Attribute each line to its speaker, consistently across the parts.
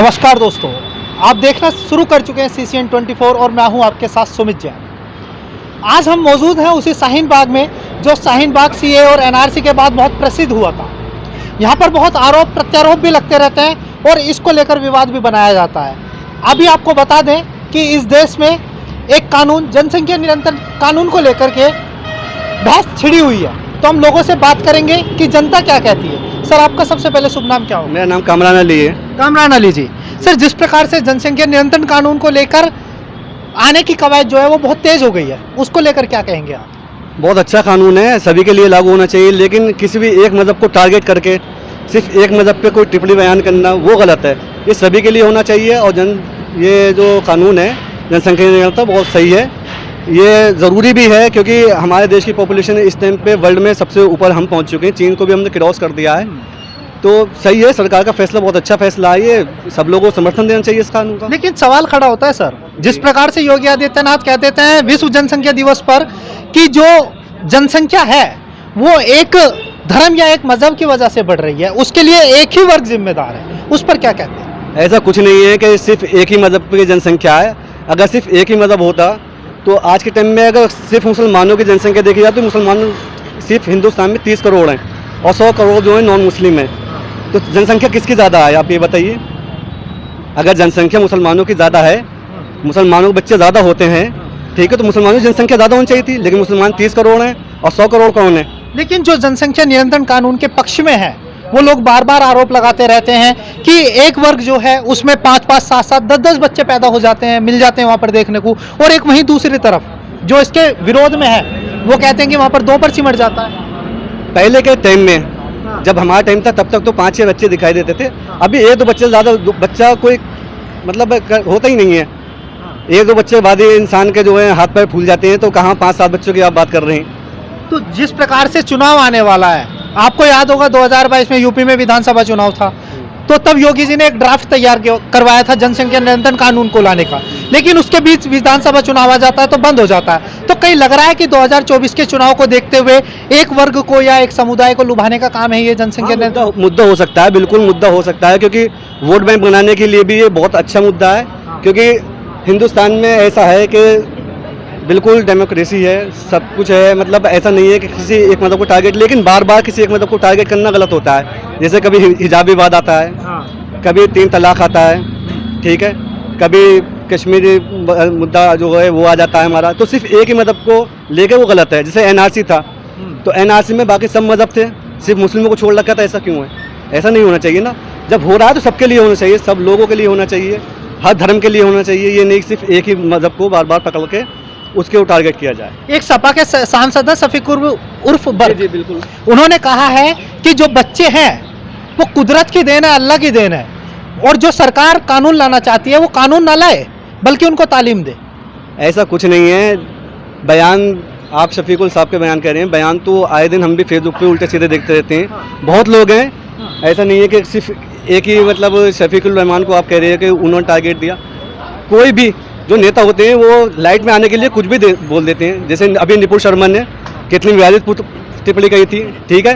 Speaker 1: नमस्कार दोस्तों, आप देखना शुरू कर चुके हैं CCN 24 और मैं हूं आपके साथ सुमित जैन। आज हम मौजूद हैं उसी शाहीन बाग में जो शाहीन बाग CAA और NRC के बाद बहुत प्रसिद्ध हुआ था। यहां पर बहुत आरोप प्रत्यारोप भी लगते रहते हैं और इसको लेकर विवाद भी बनाया जाता है। अभी आपको बता दें कि इस देश में एक कानून, जनसंख्या नियंत्रण कानून को लेकर के बहस छिड़ी हुई है, तो हम लोगों से बात करेंगे कि जनता क्या कहती है। सर, आपका सबसे पहले शुभ नाम क्या होगा?
Speaker 2: मेरा नाम कामरान अली है।
Speaker 1: कामरान अली जी, सर जिस प्रकार से जनसंख्या नियंत्रण कानून को लेकर आने की कवायद जो है वो बहुत तेज हो गई है, उसको लेकर क्या कहेंगे आप?
Speaker 2: बहुत अच्छा कानून है, सभी के लिए लागू होना चाहिए, लेकिन किसी भी एक मज़हब को टारगेट करके सिर्फ एक मज़हब पे कोई टिप्पणी बयान करना वो गलत है। ये सभी के लिए होना चाहिए और ये जो कानून है जनसंख्या नियंत्रण बहुत सही है। ये ज़रूरी भी है क्योंकि हमारे देश की पॉपुलेशन इस टाइम पे वर्ल्ड में सबसे ऊपर हम पहुंच चुके हैं, चीन को भी हमने क्रॉस कर दिया है। तो सही है, सरकार का फैसला बहुत अच्छा फैसला है, ये सब लोगों को समर्थन देना चाहिए इस कानून का।
Speaker 1: लेकिन सवाल खड़ा होता है सर, जिस प्रकार से योगी आदित्यनाथ कह देते हैं विश्व जनसंख्या दिवस पर कि जो जनसंख्या है वो एक धर्म या एक मजहब की वजह से बढ़ रही है, उसके लिए एक ही वर्ग जिम्मेदार है, उस पर क्या कहते हैं?
Speaker 2: ऐसा कुछ नहीं है कि सिर्फ एक ही मज़हब की जनसंख्या है। अगर सिर्फ एक ही मज़हब होता तो आज के टाइम में अगर सिर्फ मुसलमानों की जनसंख्या देखी जाए तो मुसलमान सिर्फ हिंदुस्तान में 30 करोड़ हैं और 100 करोड़ जो है नॉन मुस्लिम है। तो जनसंख्या किसकी ज़्यादा है, आप ये बताइए। अगर जनसंख्या मुसलमानों की ज़्यादा है, मुसलमानों के बच्चे ज़्यादा होते हैं, ठीक है, तो मुसलमानों की जनसंख्या ज़्यादा होनी चाहिए थी, लेकिन मुसलमान 30 करोड़ हैं और 100 करोड़ कौन है?
Speaker 1: लेकिन जो जनसंख्या नियंत्रण कानून के पक्ष में है वो लोग बार बार आरोप लगाते रहते हैं कि एक वर्ग जो है उसमें 5-5, 7-7, 10-10 बच्चे पैदा हो जाते हैं, मिल जाते हैं वहाँ पर देखने को, और एक वहीं दूसरी तरफ जो इसके विरोध में है वो कहते हैं कि वहाँ पर 2 पर सिमट जाता है।
Speaker 2: पहले के टाइम में जब हमारा टाइम था तब तक तो 5-6 बच्चे दिखाई देते थे। अभी 1-2 बच्चे ज़्यादा बच्चा कोई मतलब होता ही नहीं है। 1-2 बच्चे बाद ही इंसान के जो है हाथ पैर फूल जाते हैं, तो कहाँ 5-7 बच्चों की आप बात कर रहे हैं।
Speaker 1: तो जिस प्रकार से चुनाव आने वाला है, आपको याद होगा 2022 में यूपी में विधानसभा चुनाव था, तो तब योगी जी ने एक ड्राफ्ट तैयार करवाया था जनसंख्या नियंत्रण कानून को लाने का, लेकिन उसके बीच विधानसभा चुनाव आ जाता है तो बंद हो जाता है। तो कहीं लग रहा है कि 2024 के चुनाव को देखते हुए एक वर्ग को या एक समुदाय को लुभाने का काम है ये जनसंख्या नियंत्रण।
Speaker 2: मुद्दा हो सकता है, बिल्कुल मुद्दा हो सकता है, क्योंकि वोट बैंक बनाने के लिए भी ये बहुत अच्छा मुद्दा है। क्योंकि हिंदुस्तान में ऐसा है कि बिल्कुल डेमोक्रेसी है, सब कुछ है, मतलब ऐसा नहीं है कि किसी एक मज़हब को टारगेट, लेकिन बार बार किसी एक मज़हब को टारगेट करना गलत होता है। जैसे कभी हिजाब विवाद आता है, कभी 3 तलाक आता है, ठीक है, कभी कश्मीरी मुद्दा जो है वो आ जाता है हमारा, तो सिर्फ एक ही मज़हब को लेकर वो गलत है। जैसे NRC था, तो NRC में बाकी सब मज़हब थे, सिर्फ मुस्लिमों को छोड़ रखा था, ऐसा क्यों है? ऐसा नहीं होना चाहिए ना। जब हो रहा है तो सबके लिए होना चाहिए, सब लोगों के लिए होना चाहिए, हर धर्म के लिए होना चाहिए। ये नहीं सिर्फ एक ही मज़हब को बार बार पकड़ के उसके टारगेट किया जाए।
Speaker 1: एक सपा के सांसद सफीक उर्फ बर्क,
Speaker 2: जी बिल्कुल,
Speaker 1: उन्होंने कहा है कि जो बच्चे हैं वो कुदरत की देन है, अल्लाह की देन है, और जो सरकार कानून लाना चाहती है वो कानून ना लाए बल्कि उनको तालीम दे।
Speaker 2: ऐसा कुछ नहीं है। बयान आप शफीकुल साहब के बयान कर रहे हैं, बयान तो आए दिन हम भी फेसबुक पे उल्टे सीधे देखते रहते हैं, बहुत लोग हैं। ऐसा नहीं है कि सिर्फ एक ही मतलब शफीकुल रहमान को आप कह रहे हैं कि उन्होंने टारगेट दिया। कोई भी जो नेता होते हैं वो लाइट में आने के लिए कुछ भी बोल देते हैं। जैसे अभी निपुण शर्मा ने कितनी विवादित टिप्पणी कही थी, ठीक है,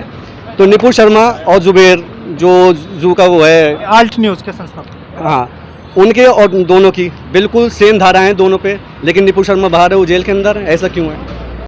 Speaker 2: तो निपुण शर्मा और जुबेर जो जू का वो है
Speaker 1: आल्ट न्यूज़ के संस्थापक,
Speaker 2: हाँ, उनके और दोनों की बिल्कुल सेम धारा हैं दोनों पे, लेकिन निपुण शर्मा बाहर है, वो जेल के अंदर है। ऐसा क्यों है?